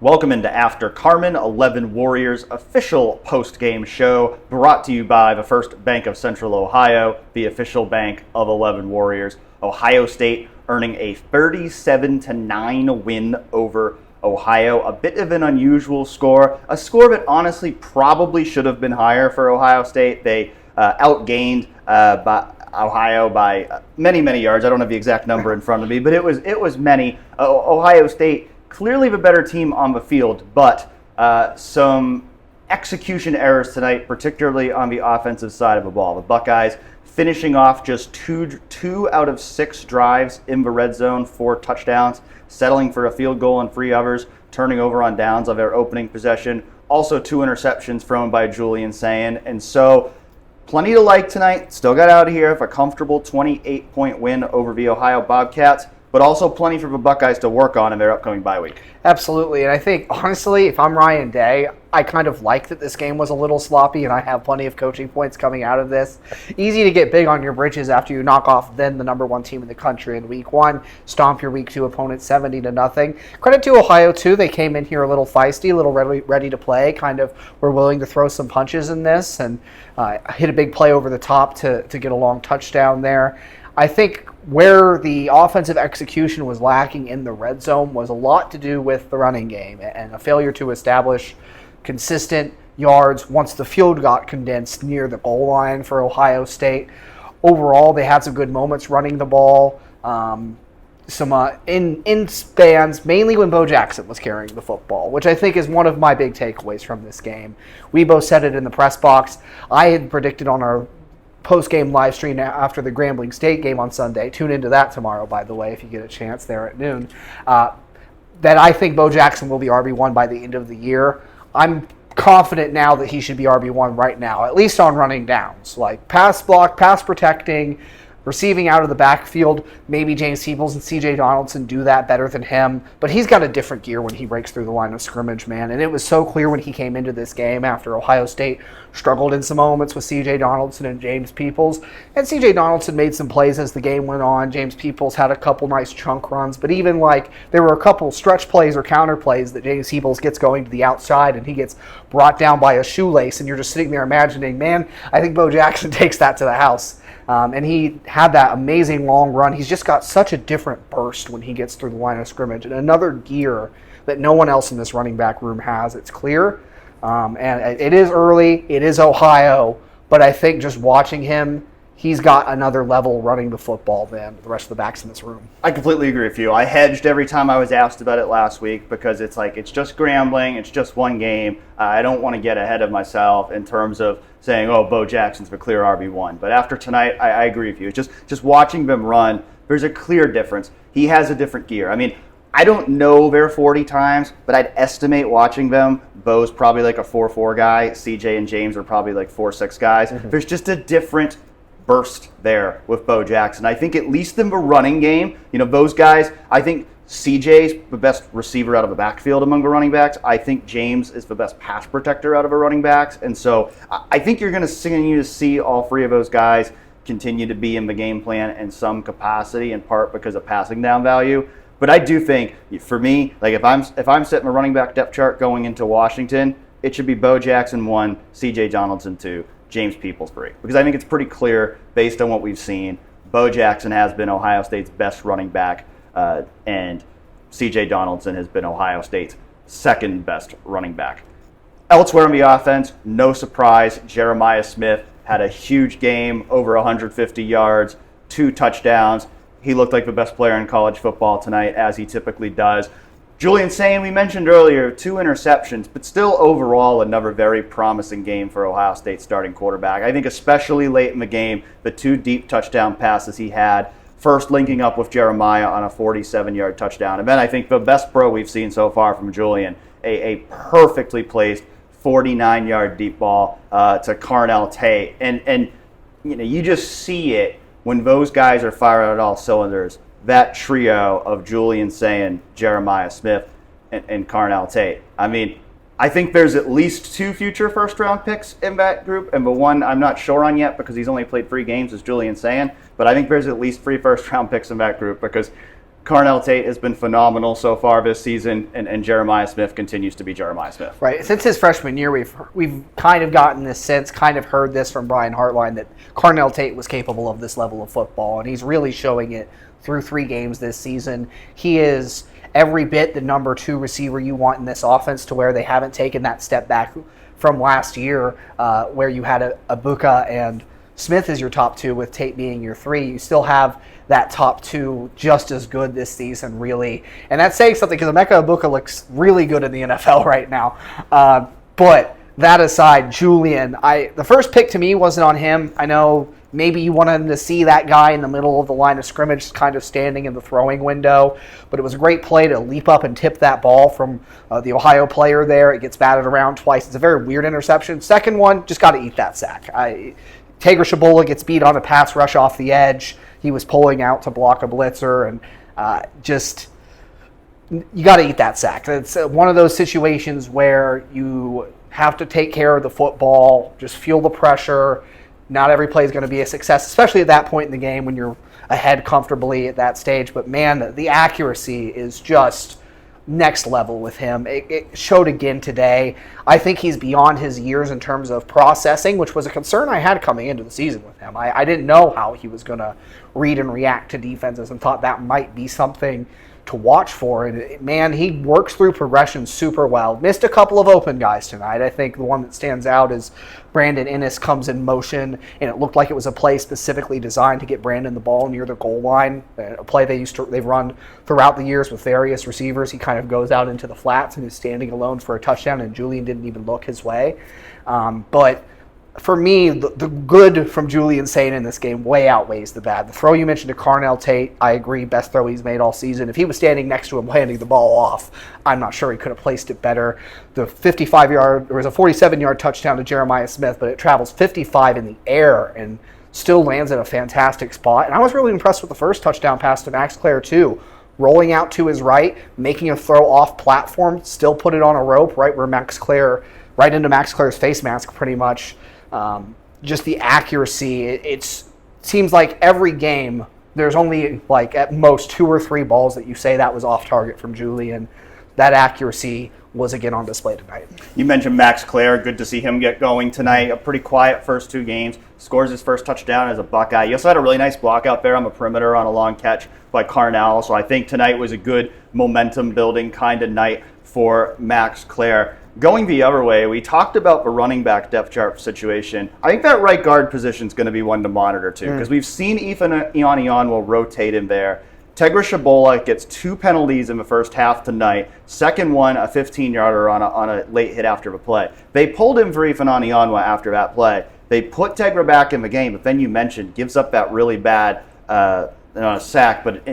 Welcome into After Carmen, 11 Warriors official post-game show brought to you by the First Bank of Central Ohio, the official bank of 11 Warriors. Ohio State earning a 37-9 win over Ohio. A bit of an unusual score, a score that honestly probably should have been higher for Ohio State. They outgained Ohio by many, many yards. I don't have the exact number in front of me, but it was many. Ohio State clearly the better team on the field, but some execution errors tonight, particularly on the offensive side of the ball. The Buckeyes finishing off just two out of 6 drives in the red zone, 4 touchdowns, settling for a field goal and 3 others, turning over on downs of their opening possession. Also 2 interceptions thrown by Julian Sayin. And so plenty to like tonight. Still got out of here with a comfortable 28-point win over the Ohio Bobcats, but also plenty for the Buckeyes to work on in their upcoming bye week. Absolutely, and I think, honestly, if I'm Ryan Day, I kind of like that this game was a little sloppy, and I have plenty of coaching points coming out of this. Easy to get big on your bridges after you knock off then the number 1 team in the country in week 1, stomp your week 2 opponent 70-0. Credit to Ohio, too. They came in here a little feisty, a little ready to play, kind of were willing to throw some punches in this, and hit a big play over the top to get a long touchdown there. I think where the offensive execution was lacking in the red zone was a lot to do with the running game and a failure to establish consistent yards once the field got condensed near the goal line for Ohio State. Overall, they had some good moments running the ball. Some in spans, mainly when Beau Jackson was carrying the football, which I think is one of my big takeaways from this game. We both said it in the press box. I had predicted on our post-game live stream after the Grambling State game on Sunday. Tune into that tomorrow, by the way, if you get a chance there at noon. That I think Beau Jackson will be RB1 by the end of the year. I'm confident now that he should be RB1 right now, at least on running downs, like pass block, pass protecting, receiving out of the backfield. Maybe James Peebles and C.J. Donaldson do that better than him, but he's got a different gear when he breaks through the line of scrimmage, man. And it was so clear when he came into this game after Ohio State struggled in some moments with C.J. Donaldson and James Peebles. And C.J. Donaldson made some plays as the game went on. James Peebles had a couple nice chunk runs, but even like there were a couple stretch plays or counter plays that James Peebles gets going to the outside and he gets brought down by a shoelace, and you're just sitting there imagining, man, I think Beau Jackson takes that to the house. And he had that amazing long run. He's just got such a different burst when he gets through the line of scrimmage, and another gear that no one else in this running back room has. It's clear, and it is early. It is Ohio, but I think just watching him, he's got another level running the football than the rest of the backs in this room. I completely agree with you. I hedged every time I was asked about it last week because it's like it's just Grambling, it's just one game. I don't want to get ahead of myself in terms of saying, oh, Beau Jackson's the clear RB1. But after tonight, I agree with you. It's just watching them run, there's a clear difference. He has a different gear. I mean, I don't know their 40 times, but I'd estimate watching them, Beau's probably like a 4-4 guy. CJ and James are probably like 4-6 guys. Mm-hmm. There's just a different burst there with Beau Jackson. I think at least in the running game, those guys, I think CJ's the best receiver out of the backfield among the running backs. I think James is the best pass protector out of the running backs. And so I think you're going to continue to see all 3 of those guys continue to be in the game plan in some capacity, in part because of passing down value. But I do think, for me, like if I'm setting a running back depth chart going into Washington, it should be Beau Jackson 1, CJ Donaldson 2, James Peebles 3. Because I think it's pretty clear, based on what we've seen, Beau Jackson has been Ohio State's best running back, and C.J. Donaldson has been Ohio State's second best running back. Elsewhere on the offense, no surprise, Jeremiah Smith had a huge game, over 150 yards, 2 touchdowns. He looked like the best player in college football tonight, as he typically does. Julian Sayin, we mentioned earlier, 2 interceptions, but still overall another very promising game for Ohio State's starting quarterback. I think especially late in the game, the 2 deep touchdown passes he had, first linking up with Jeremiah on a 47-yard touchdown. And then I think the best throw we've seen so far from Julian, a perfectly placed 49-yard deep ball to Carnell Tate. And you just see it when those guys are firing at all cylinders. That trio of Julian Sayin, Jeremiah Smith, and Carnell Tate. I mean, I think there's at least 2 future first-round picks in that group, and the one I'm not sure on yet because he's only played 3 games is Julian Sayin, but I think there's at least 3 first-round picks in that group because Carnell Tate has been phenomenal so far this season, and Jeremiah Smith continues to be Jeremiah Smith. Right. Since his freshman year, we've kind of gotten this sense, kind of heard this from Brian Hartline, that Carnell Tate was capable of this level of football, and he's really showing it through 3 games this season. He is every bit the number 2 receiver you want in this offense, to where they haven't taken that step back from last year, where you had a Buka and Smith as your top 2, with Tate being your 3. You still have that top 2 just as good this season, really. And that's saying something, because Emeka Egbuka looks really good in the NFL right now. But that aside, Julian, the first pick to me wasn't on him. I know maybe you wanted him to see that guy in the middle of the line of scrimmage, kind of standing in the throwing window. But it was a great play to leap up and tip that ball from the Ohio player there. It gets batted around twice. It's a very weird interception. Second one, just got to eat that sack. Tager Shabola gets beat on a pass rush off the edge. He was pulling out to block a blitzer, and you got to eat that sack. It's one of those situations where you have to take care of the football, just feel the pressure. Not every play is going to be a success, especially at that point in the game when you're ahead comfortably at that stage. But man, the accuracy is just next level with him. It showed again today. I think he's beyond his years in terms of processing, which was a concern I had coming into the season with him. I didn't know how he was going to read and react to defenses, and thought that might be something to watch for. And man, he works through progression super well. Missed a couple of open guys tonight. I think the one that stands out is Brandon Inniss comes in motion, and it looked like it was a play specifically designed to get Brandon the ball near the goal line. A play they've run throughout the years with various receivers. He kind of goes out into the flats and is standing alone for a touchdown, and Julian didn't even look his way. But for me, the good from Julian Sayin in this game way outweighs the bad. The throw you mentioned to Carnell Tate, I agree, best throw he's made all season. If he was standing next to him handing the ball off, I'm not sure he could have placed it better. The 47-yard touchdown to Jeremiah Smith, but it travels 55 in the air and still lands in a fantastic spot. And I was really impressed with the first touchdown pass to Max Klare too. Rolling out to his right, making a throw off platform, still put it on a rope right into Max Clare's face mask pretty much. Just the accuracy, it seems like every game there's only like at most 2 or 3 balls that you say that was off target from Julian. That accuracy was again on display tonight. You mentioned Max Klare. Good to see him get going tonight. A pretty quiet first 2 games. Scores his first touchdown as a Buckeye. He also had a really nice block out there on the perimeter on a long catch by Carnell. So I think tonight was a good momentum building kind of night for Max Klare. Going the other way, we talked about the running back depth chart situation. I think that right guard position is going to be one to monitor too, because we've seen Ethan Ionion will rotate in there. Tegra Shabola gets 2 penalties in the first half tonight. Second one, a 15-yarder on a late hit after the play. They pulled him for Ethan Ionion after that play. They put Tegra back in the game, but then you mentioned gives up that really bad not a sack, but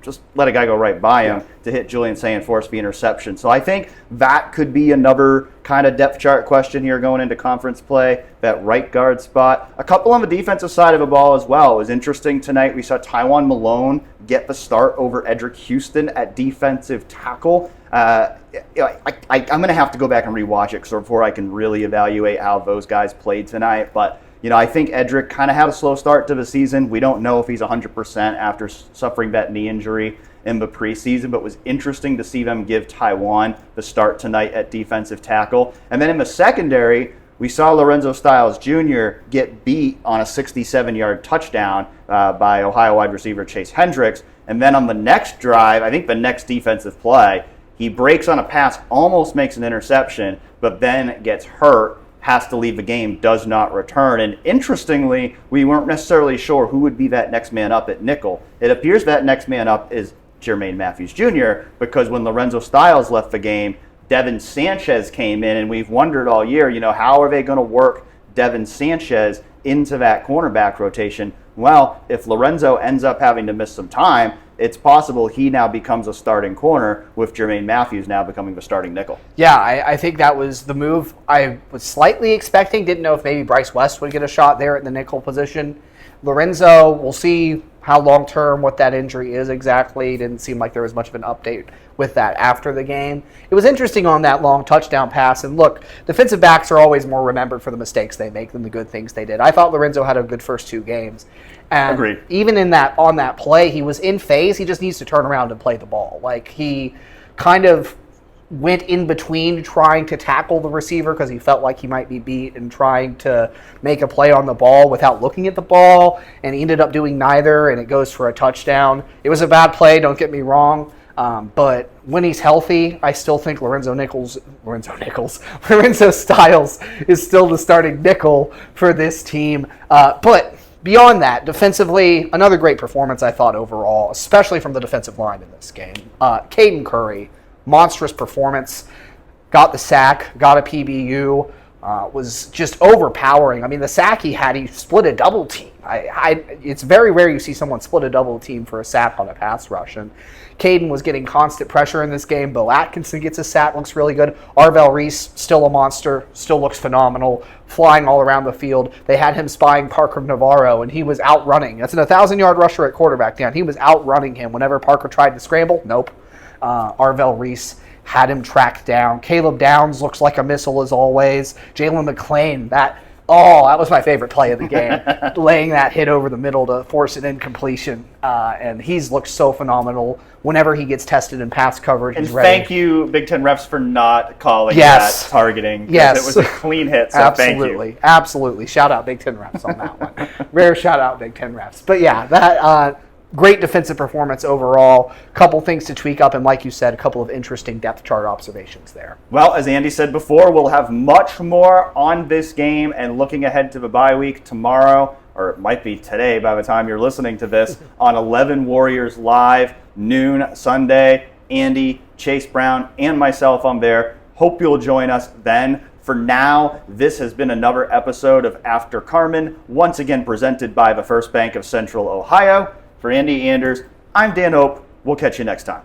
just let a guy go right by him to hit Julian Sayin, force the interception. So I think that could be another kind of depth chart question here going into conference play, that right guard spot. A couple on the defensive side of the ball as well. It was interesting tonight. We saw Tywan Malone get the start over Edric Houston at defensive tackle. I'm going to have to go back and rewatch it before I can really evaluate how those guys played tonight. But I think Edric kind of had a slow start to the season. We don't know if he's 100% after suffering that knee injury in the preseason, but it was interesting to see them give Tywan the start tonight at defensive tackle. And then in the secondary, we saw Lorenzo Styles Jr. get beat on a 67-yard touchdown by Ohio wide receiver Chase Hendricks. And then on the next drive, I think the next defensive play, he breaks on a pass, almost makes an interception, but then gets hurt, has to leave the game, does not return. And interestingly, we weren't necessarily sure who would be that next man up at nickel. It appears that next man up is Jermaine Matthews Jr., because when Lorenzo Styles left the game, Devin Sanchez came in, and we've wondered all year, how are they going to work Devin Sanchez into that cornerback rotation? Well, if Lorenzo ends up having to miss some time, it's possible he now becomes a starting corner, with Jermaine Matthews now becoming the starting nickel. Yeah, I think that was the move I was slightly expecting. Didn't know if maybe Bryce West would get a shot there at the nickel position. Lorenzo, we'll see how long-term, what that injury is exactly. Didn't seem like there was much of an update with that after the game. It was interesting on that long touchdown pass. And look, defensive backs are always more remembered for the mistakes they make than the good things they did. I thought Lorenzo had a good first 2 games. And Agreed. even on that play, he was in phase. He just needs to turn around and play the ball. Like, he kind of went in between trying to tackle the receiver because he felt like he might be beat and trying to make a play on the ball without looking at the ball, and he ended up doing neither, and it goes for a touchdown. It was a bad play, don't get me wrong, but when he's healthy, I still think Lorenzo Styles is still the starting nickel for this team. But beyond that, defensively, another great performance, I thought, overall, especially from the defensive line in this game. Caden Curry, monstrous performance, got the sack, got a PBU, was just overpowering. I mean, the sack he split a double team. It's very rare you see someone split a double team for a sack on a pass rush. And Caden was getting constant pressure in this game. Beau Atkinson gets a sack, looks really good. Arvell Reese, still a monster, still looks phenomenal, flying all around the field. They had him spying Parker Navarro, and he was outrunning. That's an 1,000-yard rusher at quarterback, Dan. He was outrunning him whenever Parker tried to scramble. Nope. Arvell Reese had him tracked down. Caleb Downs looks like a missile as always. Jaylen McClain, that was my favorite play of the game. Laying that hit over the middle to force an incompletion. And he's looked so phenomenal. Whenever he gets tested in pass coverage, he's ready. Thank you, Big Ten refs, for not calling that targeting. Yes. It was a clean hit, so Absolutely. Thank you. Absolutely. Shout out Big Ten refs on that one. Rare shout out Big Ten refs. But yeah, that great defensive performance overall. Couple things to tweak up, and like you said, a couple of interesting depth chart observations there. Well, as Andy said before, we'll have much more on this game and looking ahead to the bye week tomorrow, or it might be today by the time you're listening to this, on 11 Warriors Live, noon Sunday. Andy, Chase Brown, and myself on there. Hope you'll join us then. For now, this has been another episode of After Carmen, once again presented by the First Bank of Central Ohio. For Andy Anders, I'm Dan Hope. We'll catch you next time.